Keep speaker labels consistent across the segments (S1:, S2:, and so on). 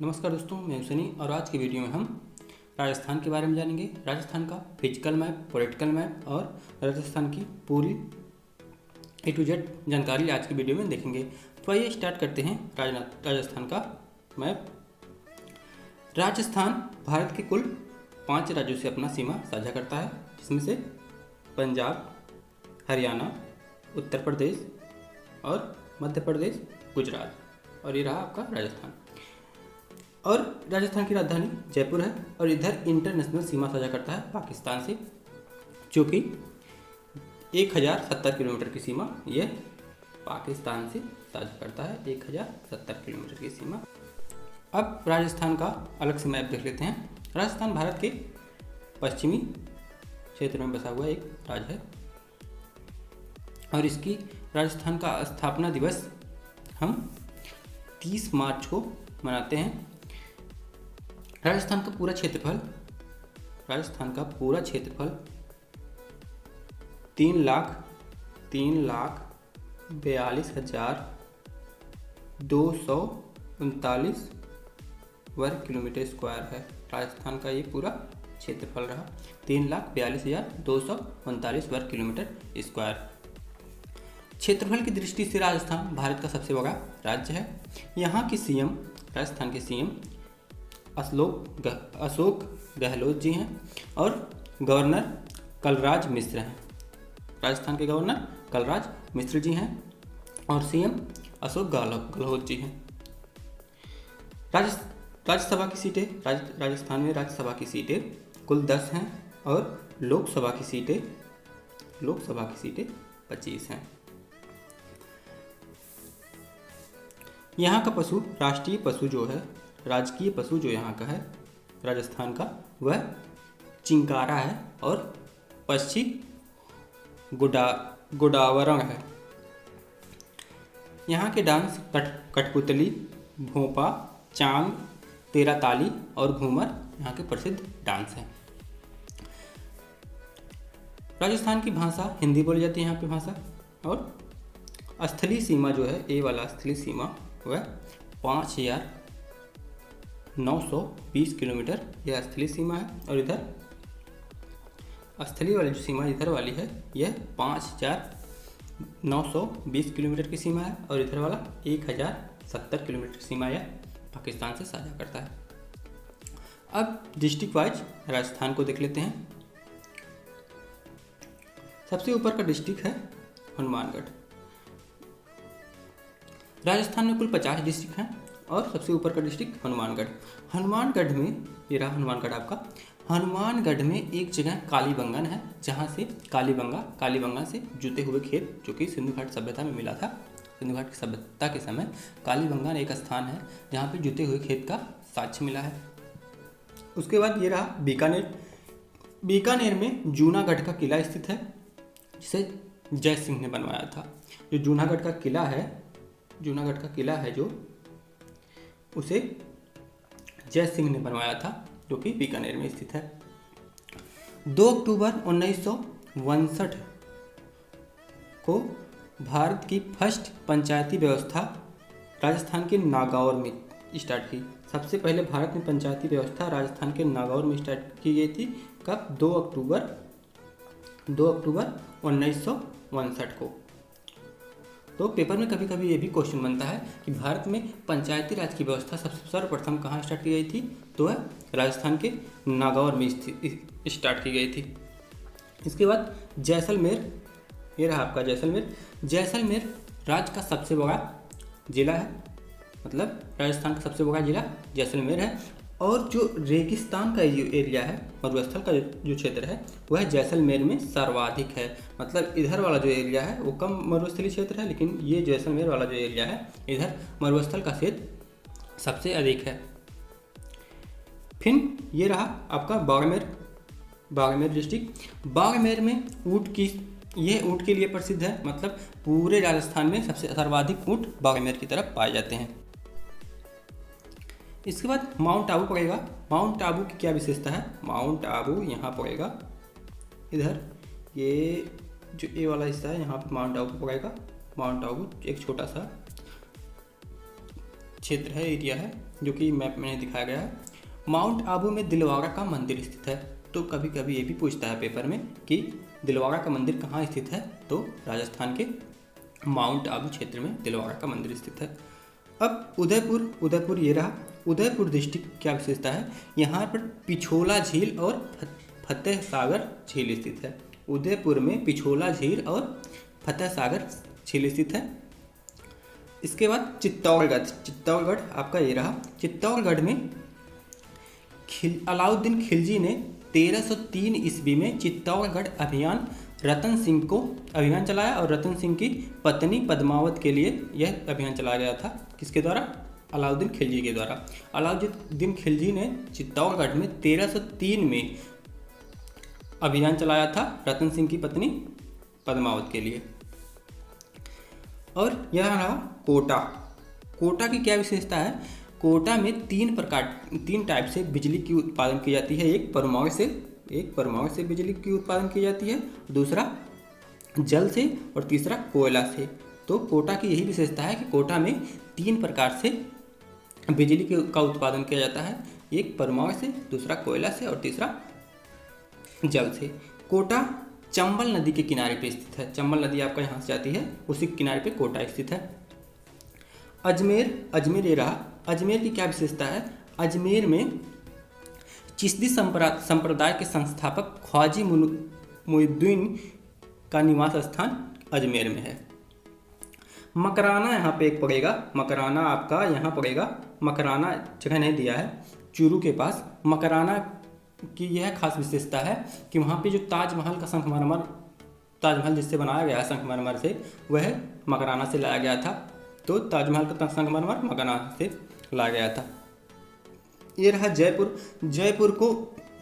S1: नमस्कार दोस्तों, मैं हूं सनी और आज की वीडियो में हम राजस्थान के बारे में जानेंगे। राजस्थान का फिजिकल मैप, पॉलिटिकल मैप और राजस्थान की पूरी A to Z जानकारी आज की वीडियो में देखेंगे। तो आइए स्टार्ट करते हैं राजस्थान का मैप। राजस्थान भारत के कुल 5 राज्यों से अपना सीमा साझा करता है, जिसमें से पंजाब, हरियाणा, उत्तर प्रदेश और मध्य प्रदेश, गुजरात, और ये रहा आपका राजस्थान। और राजस्थान की राजधानी जयपुर है और इधर इंटरनेशनल सीमा साझा करता है पाकिस्तान से, जो कि 1070 किलोमीटर की सीमा यह पाकिस्तान से साझा करता है। 1070 किलोमीटर की सीमा। अब राजस्थान का अलग से मैप देख लेते हैं। राजस्थान भारत के पश्चिमी क्षेत्र में बसा हुआ एक राज्य है और इसकी राजस्थान का स्थापना दिवस हम 30 मार्च को मनाते हैं। राजस्थान का पूरा क्षेत्रफल 3,42,239 वर्ग किलोमीटर स्क्वायर है। राजस्थान का ये पूरा क्षेत्रफल रहा 3,42,239 वर्ग किलोमीटर स्क्वायर। क्षेत्रफल की दृष्टि से राजस्थान भारत का सबसे बड़ा राज्य है। यहाँ की सीएम, राजस्थान के सीएम अशोक गहलोत जी हैं और गवर्नर कलराज मिश्र हैं। राजस्थान के गवर्नर कलराज मिश्र जी हैं और सीएम अशोक गहलोत जी हैं। राज्यसभा की सीटें, राजस्थान में राज्यसभा की सीटें कुल 10 हैं और लोकसभा की सीटें 25 हैं। यहाँ का पशु, राष्ट्रीय पशु जो है, राजकीय पशु जो यहाँ का है राजस्थान का, वह चिंकारा है और पक्षी गोडावरण है। यहाँ के डांस कठपुतली, भोपा, चांग, तेरा ताली और घूमर यहाँ के प्रसिद्ध डांस हैं। राजस्थान की भाषा हिंदी बोली जाती है यहाँ पे भाषा। और स्थलीय सीमा जो है, ए वाला स्थलीय सीमा, वह 5,920 किलोमीटर यह स्थलीय सीमा है। और इधर स्थलीय वाली जो सीमा इधर वाली है, यह 5,920 किलोमीटर की सीमा है और इधर वाला 1070 किलोमीटर सीमा यह पाकिस्तान से साझा करता है। अब डिस्ट्रिक्ट वाइज राजस्थान को देख लेते हैं। सबसे ऊपर का डिस्ट्रिक्ट है हनुमानगढ़। राजस्थान में कुल 50 डिस्ट्रिक्ट हैं और सबसे ऊपर का डिस्ट्रिक्ट हनुमानगढ़। हनुमानगढ़ में, ये रहा हनुमानगढ़ आपका। हनुमानगढ़ में एक जगह कालीबंगन है, जहाँ से कालीबंगा से जुते हुए खेत, जो कि सिंधु घाट सभ्यता में मिला था। सिंधु घाट की सभ्यता के समय कालीबंगन एक स्थान है जहाँ पे जुते हुए खेत का साक्ष्य मिला है। उसके बाद ये रहा बीकानेर। बीकानेर में जूनागढ़ का किला स्थित है, जिसे जय सिंह ने बनवाया था। जो जूनागढ़ का किला है जो, उसे जय सिंह ने बनवाया था, जो कि बीकानेर में स्थित है। 2 अक्टूबर 1962 को भारत की फर्स्ट पंचायती व्यवस्था राजस्थान के नागौर में स्टार्ट की। सबसे पहले भारत में पंचायती व्यवस्था राजस्थान के नागौर में स्टार्ट की गई थी। कब? 2 अक्टूबर 1962 को। तो पेपर में कभी कभी ये भी क्वेश्चन बनता है कि भारत में पंचायती राज की व्यवस्था सर्वप्रथम कहाँ स्टार्ट की गई थी? तो वह राजस्थान के नागौर में स्टार्ट की गई थी। इसके बाद जैसलमेर, ये रहा आपका जैसलमेर। जैसलमेर राज्य का सबसे बड़ा जिला है, मतलब राजस्थान का सबसे बड़ा जिला जैसलमेर है। और जो रेगिस्तान का जो एरिया है, मरुस्थल का जो क्षेत्र है, वह जैसलमेर में सर्वाधिक है। मतलब इधर वाला जो एरिया है वो कम मरुस्थलीय क्षेत्र है, लेकिन ये जैसलमेर वाला जो एरिया है, इधर मरुस्थल का क्षेत्र सबसे अधिक है। फिर ये रहा आपका बाड़मेर डिस्ट्रिक्ट। बाड़मेर में ऊँट के लिए प्रसिद्ध है। मतलब पूरे राजस्थान में सबसे सर्वाधिक ऊँट बाड़मेर की तरफ पाए जाते हैं। इसके बाद माउंट आबू पड़ेगा। माउंट आबू की क्या विशेषता है? माउंट आबू यहाँ पड़ेगा, इधर ये जो ए वाला हिस्सा है, यहाँ पे माउंट आबू पड़ेगा। माउंट आबू एक छोटा सा क्षेत्र है, एरिया है, जो कि मैप में दिखाया गया है। माउंट आबू में दिलवाड़ा का मंदिर स्थित है। तो कभी कभी ये भी पूछता है पेपर में कि दिलवाड़ा का मंदिर कहाँ स्थित है, तो राजस्थान के माउंट आबू क्षेत्र में दिलवाड़ा का मंदिर स्थित है। अब उदयपुर ये रहा। उदयपुर डिस्ट्रिक्ट क्या विशेषता है, यहाँ पर पिछोला झील और फतेह सागर झील स्थित है। उदयपुर में पिछोला झील और फतेह सागर झील स्थित है। इसके बाद चित्तौड़गढ़ आपका ये रहा। चित्तौड़गढ़ में अलाउद्दीन खिलजी ने 1303 ईस्वी में चित्तौड़गढ़ अभियान रतन सिंह को अभियान चलाया और रतन सिंह की पत्नी पद्मावत के लिए यह अभियान चलाया गया था। किसके द्वारा? अलाउद्दीन खिलजी के द्वारा। अलाउद्दीन खिलजी ने चित्तौड़गढ़ में 1303 में अभियान चलाया था रतन सिंह की पत्नी पद्मावत के लिए। और यह रहा कोटा। कोटा की क्या विशेषता है? कोटा में तीन टाइप से बिजली की उत्पादन की जाती है। एक परमाणु से बिजली की उत्पादन की जाती है, दूसरा जल से और तीसरा कोयला से। तो कोटा की यही विशेषता है कि कोटा में 3 प्रकार से बिजली का उत्पादन किया जाता है। एक परमाणु से, दूसरा कोयला से और तीसरा जल से। कोटा चंबल नदी के किनारे पे स्थित है। चंबल नदी आपका यहाँ से जाती है, उसी किनारे पे कोटा स्थित है। अजमेर ये रहा। अजमेर की क्या विशेषता है? अजमेर में चिश्ती संप्रदाय के संस्थापक ख्वाजा मुइनुद्दीन का निवास स्थान अजमेर में है। मकराना यहाँ पे एक पड़ेगा। मकराना आपका यहाँ पड़ेगा। मकराना जगह नहीं दिया है, चूरू के पास। मकराना की यह खास विशेषता है कि वहाँ पे जो ताजमहल का संगमरमर, ताजमहल जिससे बनाया गया है संगमरमर से, वह मकराना से लाया गया था। तो ताजमहल का संगमरमर मकराना से लाया गया था। ये रहा जयपुर। जयपुर को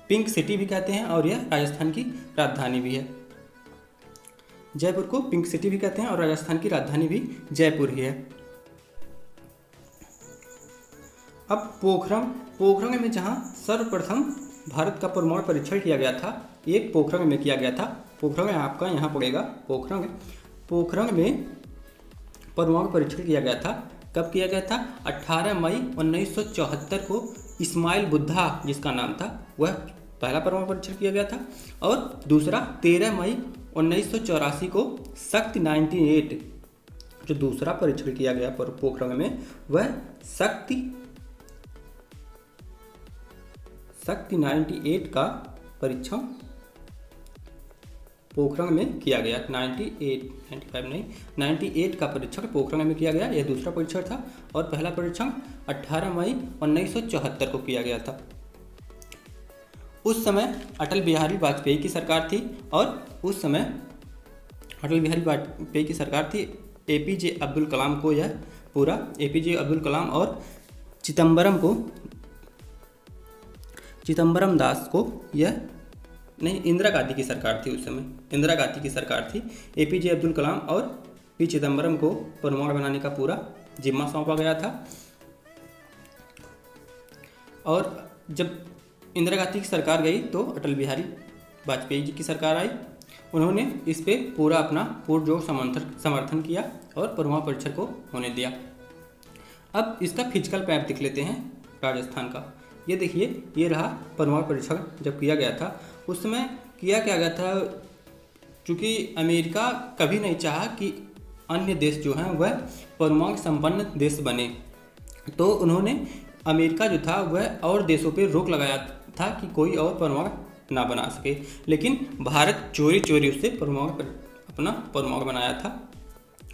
S1: पिंक सिटी भी कहते हैं और यह राजस्थान की राजधानी भी है। जयपुर को पिंक सिटी भी कहते हैं और राजस्थान की राजधानी भी जयपुर ही है। अब पोखरण में जहाँ सर्वप्रथम भारत का परमाणु परीक्षण किया गया था, एक पोखरण में किया गया था। पोखरण आपका यहाँ पड़ेगा। पोखरण में परमाणु परीक्षण किया गया था। कब किया गया था? 18 मई 1974 को इस्माइल बुद्धा जिसका नाम था, वह पहला परमाणु परीक्षण किया गया था। और दूसरा 13 मई 1984 को शक्ति 98 जो दूसरा परीक्षण किया गया पोखरण में, वह शक्ति 98 का परीक्षण पोखरण में किया गया। 98 का परीक्षण पोखरण में किया गया। यह दूसरा परीक्षण था और पहला परीक्षण 18 मई 1974 को किया गया था। उस समय अटल बिहारी वाजपेयी की सरकार थी एपीजे अब्दुल कलाम को यह पूरा एपीजे अब्दुल कलाम और चिदम्बरम दास को यह नहीं, इंदिरा गांधी की सरकार थी। उस समय इंदिरा गांधी की सरकार थी। एपीजे अब्दुल कलाम और पी चिदम्बरम को परमाणु बनाने का पूरा जिम्मा सौंपा गया था। और जब इंदिरा गांधी की सरकार गई तो अटल बिहारी वाजपेयी जी की सरकार आई। उन्होंने इस पे पूरा अपना पुरजोर समर्थन किया और परमाणु परीक्षण को होने दिया। अब इसका फिजिकल मैप देख लेते हैं राजस्थान का। ये देखिए, ये रहा परमाणु परीक्षण जब किया गया था। उस समय किया क्या गया था, चूँकि अमेरिका कभी नहीं चाहा कि अन्य देश जो हैं वह परमाणु संपन्न देश बने, तो उन्होंने अमेरिका जो था वह और देशों पे रोक लगाया था कि कोई और परमाणु ना बना सके। लेकिन भारत चोरी उससे अपना परमाणु बनाया था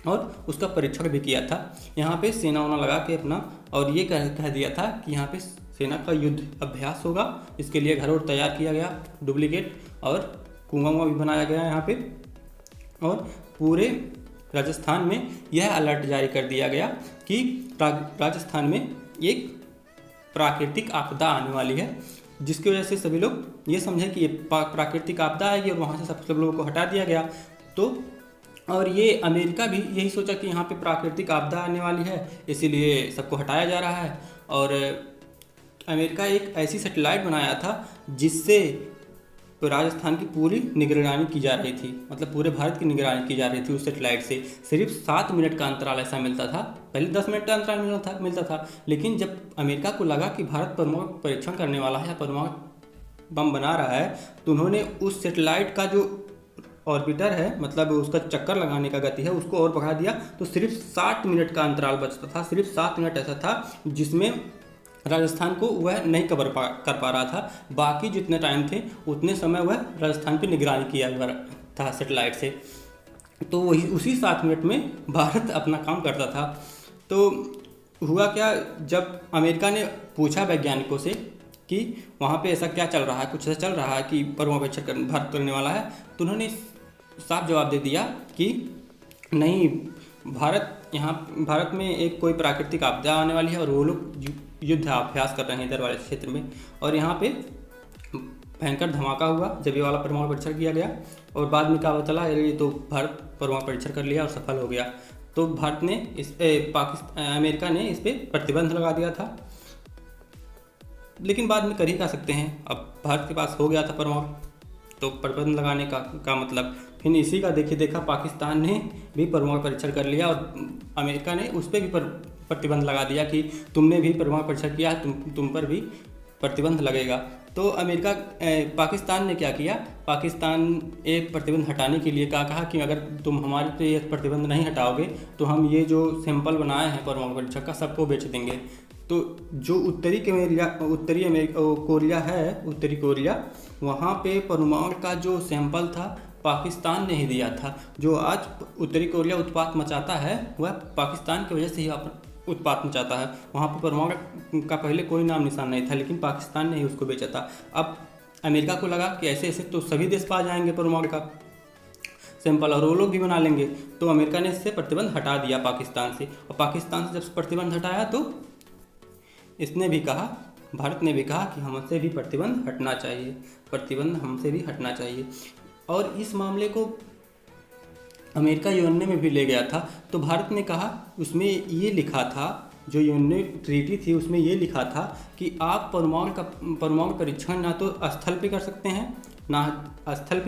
S1: और उसका परीक्षण भी किया था। यहाँ पे सेना लगा के अपना, और ये कह दिया था कि यहाँ पे सेना का युद्ध अभ्यास होगा। इसके लिए घर और तैयार किया गया डुप्लीकेट, और कुआं भी बनाया गया यहाँ पे। और पूरे राजस्थान में यह अलर्ट जारी कर दिया गया कि राजस्थान में एक प्राकृतिक आपदा आने वाली है, जिसकी वजह से सभी लोग ये समझे कि ये प्राकृतिक आपदा आएगी और वहाँ से सब लोगों को हटा दिया गया। तो और ये अमेरिका भी यही सोचा कि यहाँ पे प्राकृतिक आपदा आने वाली है, इसीलिए सबको हटाया जा रहा है। और अमेरिका एक ऐसी सैटेलाइट बनाया था जिससे राजस्थान की पूरी निगरानी की जा रही थी, मतलब पूरे भारत की निगरानी की जा रही थी। उस सैटेलाइट से सिर्फ 7 मिनट का अंतराल ऐसा मिलता था पहले 10 मिनट का अंतराल मिलता था, लेकिन जब अमेरिका को लगा कि भारत परमाणु परीक्षण करने वाला है या परमाणु बम बना रहा है, तो उन्होंने उस सेटेलाइट का जो ऑर्बिटर है, मतलब उसका चक्कर लगाने का गति है, उसको और बढ़ा दिया। तो सिर्फ 60 मिनट का अंतराल बचता था, सिर्फ 7 मिनट ऐसा था जिसमें राजस्थान को वह नहीं कर पा रहा था। बाकी जितने टाइम थे उतने समय वह राजस्थान की निगरानी किया हुआ था सेटेलाइट से। तो वही उसी 7 मिनट में भारत अपना काम करता था। तो हुआ क्या, जब अमेरिका ने पूछा वैज्ञानिकों से कि वहाँ पे ऐसा क्या चल रहा है, कुछ ऐसा चल रहा है कि परमाणु परीक्षण भारत करने वाला है, तो उन्होंने साफ जवाब दे दिया कि नहीं, भारत में एक कोई प्राकृतिक आपदा आने वाली है और वो लोग युद्ध अभ्यास कर रहे हैं इधर वाले क्षेत्र में, और यहाँ पे भयंकर धमाका हुआ जब ये वाला परमाणु परीक्षण किया गया। और बाद में क्या पता चला, ये तो भारत परमाणु परीक्षण कर लिया और सफल हो गया। तो भारत ने अमेरिका ने इस पर प्रतिबंध लगा दिया था, लेकिन बाद में कर ही क्या सकते हैं, अब भारत के पास हो गया था परमाणु, तो प्रतिबंध लगाने का मतलब फिर इसी का देखा पाकिस्तान ने भी परमाणु परीक्षण कर लिया और अमेरिका ने उस पर भी प्रतिबंध लगा दिया कि तुमने भी परमाणु परीक्षण किया, तुम पर भी प्रतिबंध लगेगा। तो पाकिस्तान ने क्या किया, पाकिस्तान एक प्रतिबंध हटाने के लिए कहा कि अगर तुम हमारे पे ये प्रतिबंध नहीं हटाओगे तो हम ये जो सैंपल बनाए हैं परमाणु परीक्षण का सबको बेच देंगे। तो जो उत्तरी कोरिया वहाँ पे परमाणु का जो सैंपल था पाकिस्तान ने ही दिया था। जो आज उत्तरी कोरिया उत्पात मचाता है वह पाकिस्तान की वजह से ही उत्पात मचाता है। वहाँ पर परमाणु का पहले कोई नाम निशान नहीं था, लेकिन पाकिस्तान ने ही उसको बेचा था। अब अमेरिका को लगा कि ऐसे तो सभी देश पा जाएंगे परमाणु का सैंपल और वो लोग भी बना लेंगे, तो अमेरिका ने इससे प्रतिबंध हटा दिया पाकिस्तान से। और पाकिस्तान से जब प्रतिबंध हटाया तो इसने भी कहा, भारत ने भी कहा कि हमसे भी प्रतिबंध हटना चाहिए, और इस मामले को अमेरिका यूएनए में भी ले गया था। तो भारत ने कहा, उसमें ये लिखा था, जो यूएनए ट्रीटी थी उसमें ये लिखा था कि आप परमाणु परीक्षण ना तो स्थल पे कर सकते हैं, ना जल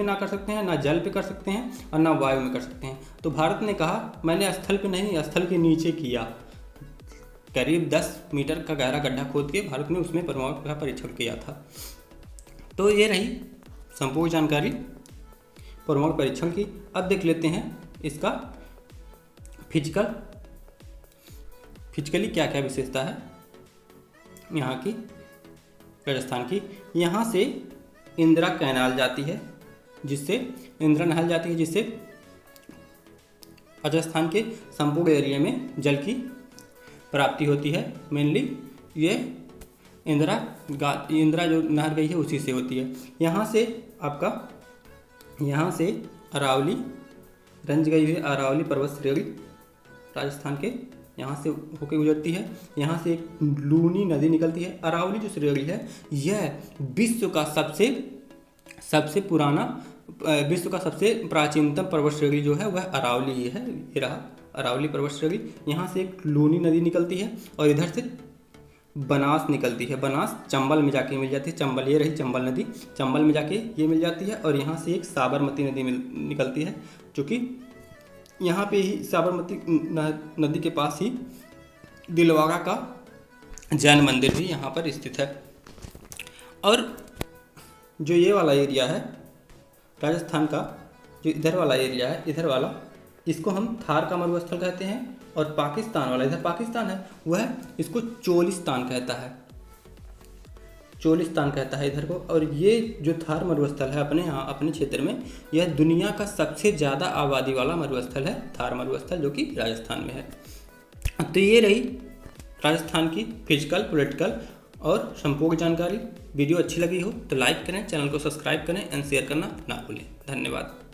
S1: पे कर सकते हैं और ना वायु में कर सकते हैं। तो भारत ने कहा मैंने स्थल पे नहीं, स्थल के नीचे किया, करीब 10 मीटर का गहरा गड्ढा खोद के भारत ने उसमें परमाणु का परीक्षण किया था। तो ये रही संपूर्ण जानकारी परमाणु परीक्षण की। अब देख लेते हैं इसका फिजिकली क्या क्या विशेषता है यहाँ की, राजस्थान की। यहाँ से इंदिरा कैनाल जाती है, जिससे राजस्थान के संपूर्ण एरिया में जल की प्राप्ति होती है। मेनली ये इंदिरा जो नहर गई है उसी से होती है। यहाँ से अरावली रेंज गई है, अरावली पर्वत श्रेणी राजस्थान के यहाँ से होकर गुजरती है। यहाँ से एक लूनी नदी निकलती है। अरावली जो श्रेणी है यह विश्व का सबसे प्राचीनतम पर्वत श्रेणी जो है वह अरावली ही है। ये रहा अरावली पर्वत श्रेणी। यहाँ से एक लूनी नदी निकलती है और इधर से बनास निकलती है। बनास चंबल में जाके मिल जाती है। चंबल, ये रही चंबल नदी, चंबल में जाके ये मिल जाती है। और यहाँ से एक साबरमती नदी निकलती है, जो कि यहाँ पे ही साबरमती नदी के पास ही दिलवाड़ा का जैन मंदिर भी यहाँ पर स्थित है। और जो ये वाला एरिया है राजस्थान का, जो इधर वाला एरिया है, इधर वाला, इसको हम थार का मरुस्थल कहते हैं। और पाकिस्तान वाला, इधर पाकिस्तान है, वह इसको चोलिस्तान कहता है इधर को। और ये जो थार मरुस्थल है अपने क्षेत्र में, यह दुनिया का सबसे ज़्यादा आबादी वाला मरुस्थल है, थार मरुस्थल, जो कि राजस्थान में है। तो ये रही राजस्थान की फिजिकल, पॉलिटिकल और संपूर्ण जानकारी। वीडियो अच्छी लगी हो तो लाइक करें, चैनल को सब्सक्राइब करें एंड शेयर करना ना भूलें। धन्यवाद।